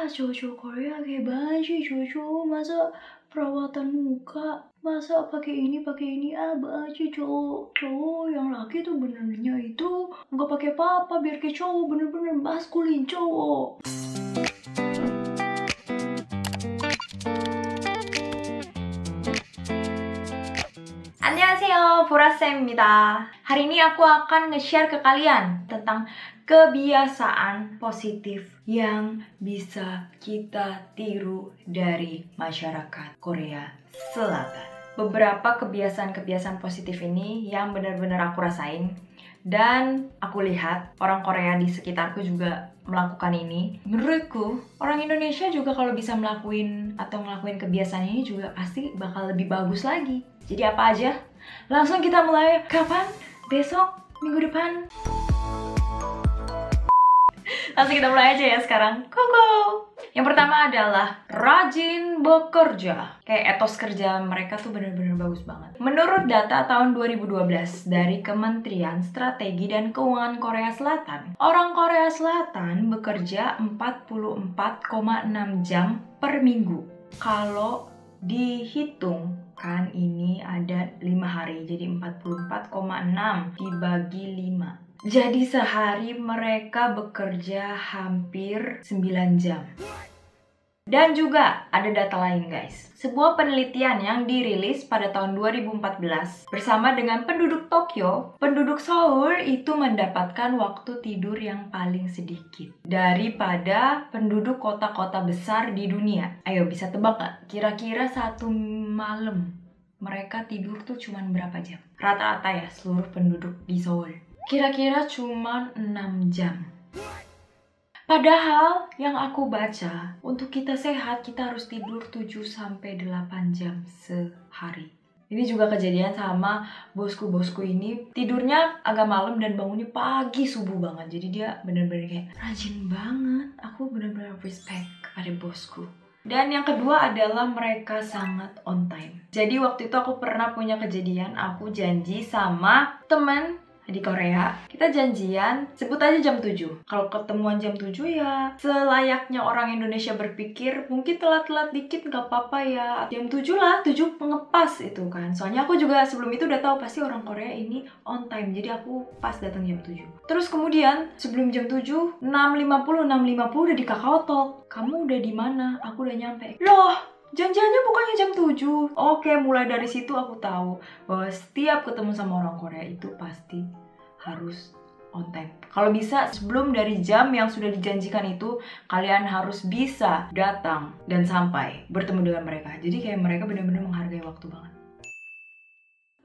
Cowok-cowok Korea kayak banget sih cowok-cowok, masa perawatan muka, masa pakai ini banget sih cowok yang laki tuh benernya itu nggak pakai apa-apa biar kayak cowok, bener-bener maskulin cowok. Annyeonghaseyo, Purasem입니다. Hari ini aku akan nge-share ke kalian tentang kebiasaan positif yang bisa kita tiru dari masyarakat Korea Selatan. Beberapa kebiasaan-kebiasaan positif ini yang benar-benar aku rasain dan aku lihat orang Korea di sekitarku juga melakukan ini. Menurutku, orang Indonesia juga kalau bisa ngelakuin kebiasaan ini juga pasti bakal lebih bagus lagi. Jadi apa aja? Langsung kita mulai. Kapan? Besok? Minggu depan? Langsung kita mulai aja ya sekarang. Go! Yang pertama adalah rajin bekerja. Kayak etos kerja mereka tuh bener-bener bagus banget. Menurut data tahun 2012 dari Kementerian Strategi dan Keuangan Korea Selatan, orang Korea Selatan bekerja 44,6 jam per minggu. Kalau dihitung kan ini ada 5 hari, jadi 44,6 dibagi 5. Jadi sehari mereka bekerja hampir 9 jam. Dan juga ada data lain guys. Sebuah penelitian yang dirilis pada tahun 2014 bersama dengan penduduk Tokyo, penduduk Seoul itu mendapatkan waktu tidur yang paling sedikit daripada penduduk kota-kota besar di dunia. Ayo bisa tebak gak? Kira-kira satu malam mereka tidur tuh cuman berapa jam? Rata-rata ya seluruh penduduk di Seoul. Kira-kira cuman 6 jam. Padahal yang aku baca, untuk kita sehat kita harus tidur 7-8 jam sehari. Ini juga kejadian sama bosku ini, tidurnya agak malam dan bangunnya pagi subuh banget. Jadi dia bener-bener kayak rajin banget. Aku bener-bener respect kepada bosku. Dan yang kedua adalah mereka sangat on time. Jadi waktu itu aku pernah punya kejadian, aku janji sama temen di Korea, kita janjian sebut aja jam 7. Kalau ketemuan jam 7 ya selayaknya orang Indonesia berpikir mungkin telat-telat dikit gak apa-apa ya, jam 7 lah, 7 pengepas itu kan. Soalnya aku juga sebelum itu udah tahu pasti orang Korea ini on time, jadi aku pas datang jam 7. Terus kemudian sebelum jam 7, 6.50 udah di Kakao Talk. Kamu udah di mana? Aku udah nyampe. Loh, janjiannya bukannya jam 7. Oke, mulai dari situ aku tahu bahwa setiap ketemu sama orang Korea itu pasti harus on time. Kalau bisa sebelum dari jam yang sudah dijanjikan itu, kalian harus bisa datang dan sampai bertemu dengan mereka. Jadi kayak mereka benar-benar menghargai waktu banget.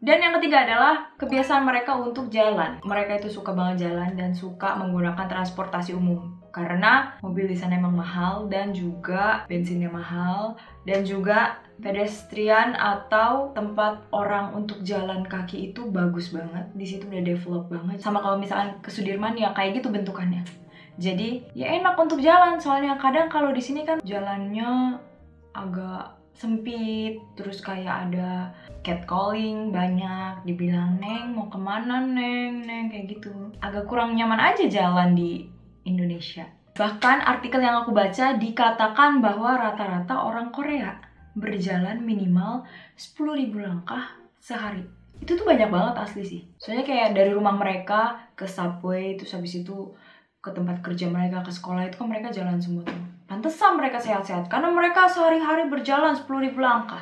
Dan yang ketiga adalah kebiasaan mereka untuk jalan. Mereka itu suka banget jalan dan suka menggunakan transportasi umum. Karena mobil di sana emang mahal dan juga bensinnya mahal. Dan juga pedestrian atau tempat orang untuk jalan kaki itu bagus banget. Di situ udah develop banget. Sama kalau misalkan ke Sudirman ya kayak gitu bentukannya. Jadi ya enak untuk jalan. Soalnya kadang kalau di sini kan jalannya agak sempit, terus kayak ada catcalling banyak, dibilang neng mau kemana neng kayak gitu. Agak kurang nyaman aja jalan di Indonesia. Bahkan artikel yang aku baca dikatakan bahwa rata-rata orang Korea berjalan minimal 10.000 langkah sehari. Itu tuh banyak banget asli sih. Soalnya kayak dari rumah mereka ke subway, terus habis itu ke tempat kerja mereka, ke sekolah itu kan mereka jalan semua tuh. Pantesan mereka sehat-sehat karena mereka sehari-hari berjalan 10.000 langkah.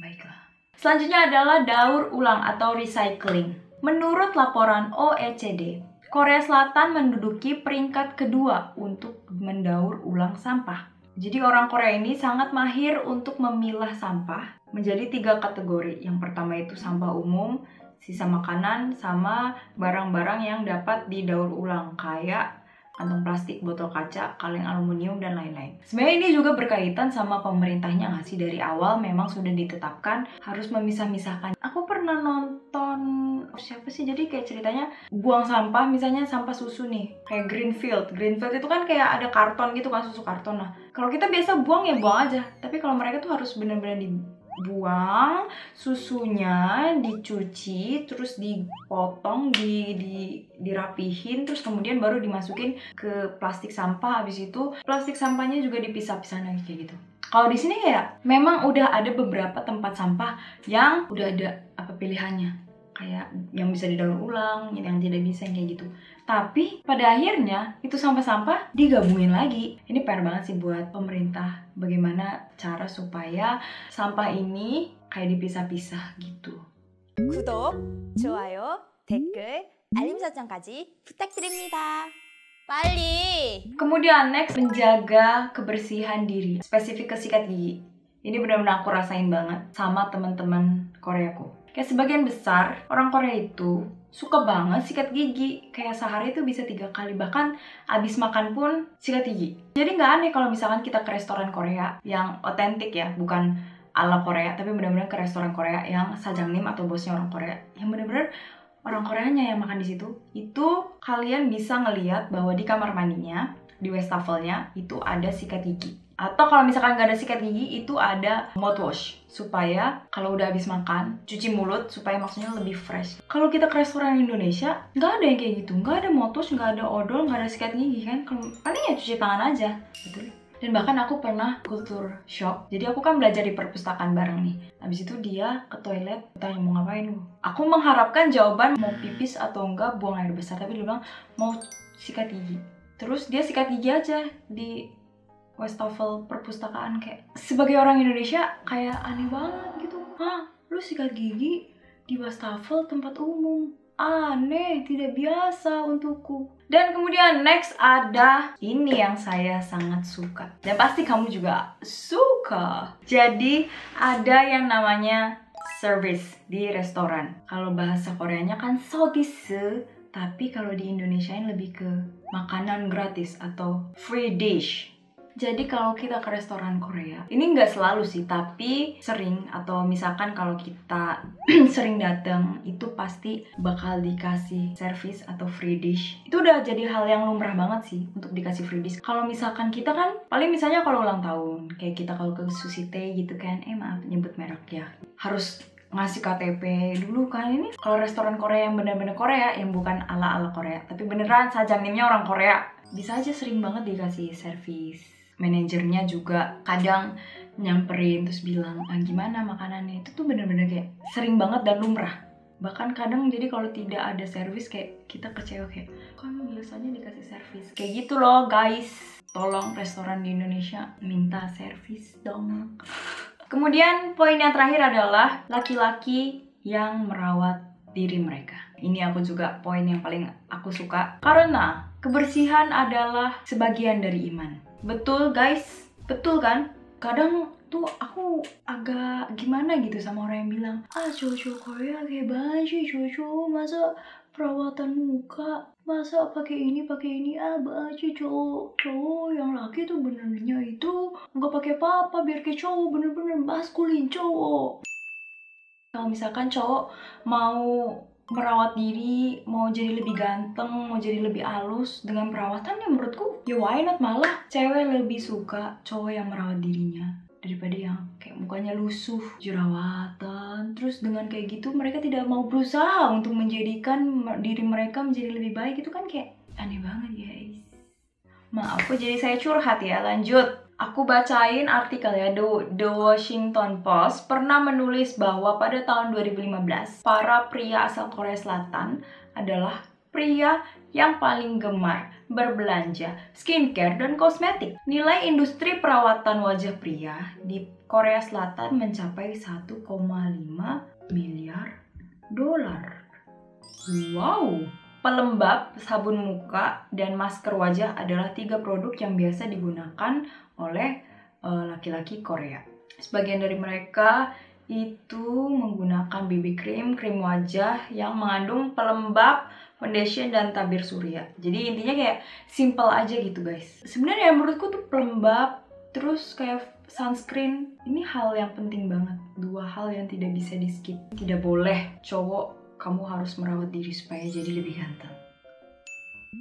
Baiklah. Selanjutnya adalah daur ulang atau recycling. Menurut laporan OECD, Korea Selatan menduduki peringkat kedua untuk mendaur ulang sampah. Jadi orang Korea ini sangat mahir untuk memilah sampah menjadi 3 kategori. Yang pertama itu sampah umum, sisa makanan, sama barang-barang yang dapat didaur ulang kayak kantong plastik, botol kaca, kaleng aluminium, dan lain-lain. Sebenarnya ini juga berkaitan sama pemerintahnya nggak sih? Dari awal memang sudah ditetapkan harus memisah-misahkan. Aku pernah nonton, siapa sih? Jadi kayak ceritanya buang sampah, misalnya sampah susu nih, kayak Greenfield. Greenfield itu kan kayak ada karton gitu kan, susu karton. Nah, kalau kita biasa buang ya buang aja. Tapi kalau mereka tuh harus benar-benar buang susunya, dicuci, terus dipotong, dirapihin, terus kemudian baru dimasukin ke plastik sampah. Habis itu plastik sampahnya juga dipisah-pisah lagi kayak gitu. Kalau di sini kayak memang udah ada beberapa tempat sampah yang udah ada pilihannya, kayak yang bisa didaur ulang, yang tidak bisa, yang kayak gitu. Tapi pada akhirnya itu sampah-sampah digabungin lagi. Ini PR banget sih buat pemerintah, bagaimana cara supaya sampah ini kayak dipisah-pisah gitu. 구독, 좋아요, 댓글, 알림 설정까지 부탁드립니다. 빨리! Kemudian next, menjaga kebersihan diri, spesifik ke sikat gigi. Ini benar-benar aku rasain banget sama teman-teman Koreaku. Kayak sebagian besar orang Korea itu suka banget sikat gigi. Kayak sehari itu bisa 3 kali, bahkan abis makan pun sikat gigi. Jadi nggak aneh kalau misalkan kita ke restoran Korea yang otentik ya, bukan ala Korea, tapi benar-benar ke restoran Korea yang sajangnim atau bosnya orang Korea, yang benar-benar orang Koreanya yang makan di situ. Itu kalian bisa ngeliat bahwa di kamar mandinya, di wastafelnya itu ada sikat gigi. Atau kalau misalkan nggak ada sikat gigi, itu ada mouthwash, supaya kalau udah habis makan, cuci mulut supaya maksudnya lebih fresh. Kalau kita ke restoran Indonesia, nggak ada yang kayak gitu. Nggak ada mouthwash, nggak ada odol, nggak ada sikat gigi kan. Kalau paling ya cuci tangan aja, betul. Dan bahkan aku pernah culture shock. Jadi aku kan belajar di perpustakaan bareng nih. Habis itu dia ke toilet, tanya mau ngapain lu. Aku mengharapkan jawaban mau pipis atau enggak, buang air besar. Tapi dia bilang mau sikat gigi. Terus dia sikat gigi aja di wastafel perpustakaan. Kayak sebagai orang Indonesia kayak aneh banget gitu. Hah, lu sikat gigi di wastafel tempat umum? Aneh, tidak biasa untukku. Dan kemudian next ada ini yang saya sangat suka, dan pasti kamu juga suka. Jadi ada yang namanya service di restoran. Kalau bahasa Koreanya kan 서비스, tapi kalau di Indonesiain lebih ke makanan gratis atau free dish. Jadi kalau kita ke restoran Korea, ini nggak selalu sih, tapi sering, atau misalkan kalau kita sering datang, itu pasti bakal dikasih service atau free dish. Itu udah jadi hal yang lumrah banget sih untuk dikasih free dish. Kalau misalkan kita kan, paling misalnya kalau ulang tahun, kayak kita kalau ke Sushi Tei gitu kan, maaf nyebut merek ya, harus ngasih KTP dulu kan. Ini kalau restoran Korea yang bener-bener Korea, yang bukan ala-ala Korea, tapi beneran sajangimnya orang Korea, bisa aja sering banget dikasih service. Manajernya juga kadang nyamperin terus bilang, gimana makanannya. Itu tuh bener-bener kayak sering banget dan lumrah. Bahkan kadang jadi kalau tidak ada servis kayak kita kecewa, kayak kan biasanya dikasih servis. Kayak gitu loh guys. Tolong restoran di Indonesia minta servis dong. Kemudian poin yang terakhir adalah laki-laki yang merawat diri mereka. Ini aku juga poin yang paling aku suka, karena kebersihan adalah sebagian dari iman. Betul guys, betul kan? Kadang tuh aku agak gimana gitu sama orang yang bilang, cowok-cowok Korea kayak banget sih, cowok-cowok masa perawatan muka, masa pakai ini baju cowok yang laki tuh benernya itu nggak pakai apa-apa biar kayak cowok, bener-bener maskulin cowok. Kalau misalkan cowok mau merawat diri, mau jadi lebih ganteng, mau jadi lebih halus dengan perawatan, ya menurutku ya why not. Malah cewek lebih suka cowok yang merawat dirinya daripada yang kayak mukanya lusuh, jerawatan. Terus dengan kayak gitu mereka tidak mau berusaha untuk menjadikan diri mereka menjadi lebih baik. Itu kan kayak aneh banget guys. Maaf kok jadi saya curhat ya. Lanjut, aku bacain artikel ya. The Washington Post pernah menulis bahwa pada tahun 2015 para pria asal Korea Selatan adalah pria yang paling gemar berbelanja skincare dan kosmetik. Nilai industri perawatan wajah pria di Korea Selatan mencapai 1,5 miliar dolar. Wow! Pelembab, sabun muka, dan masker wajah adalah 3 produk yang biasa digunakan oleh laki-laki Korea. Sebagian dari mereka itu menggunakan BB cream, krim wajah yang mengandung pelembab, foundation, dan tabir surya. Jadi intinya kayak simple aja gitu guys. Sebenarnya menurutku tuh pelembab, terus kayak sunscreen, ini hal yang penting banget. 2 hal yang tidak bisa di skip. Tidak boleh cowok kamu harus merawat diri supaya jadi lebih ganteng.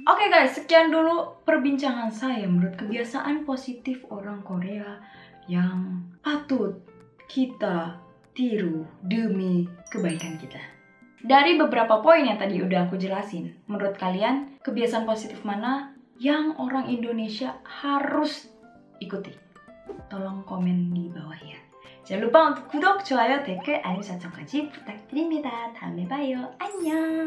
Oke guys, sekian dulu perbincangan saya menurut kebiasaan positif orang Korea yang patut kita tiru demi kebaikan kita. Dari beberapa poin yang tadi udah aku jelasin, menurut kalian kebiasaan positif mana yang orang Indonesia harus ikuti? Tolong komen di bawah ya. Jangan lupa untuk 구독, 좋아요, 댓글, 알림 설정까지 부탁드립니다. 다음에 봐요. 안녕.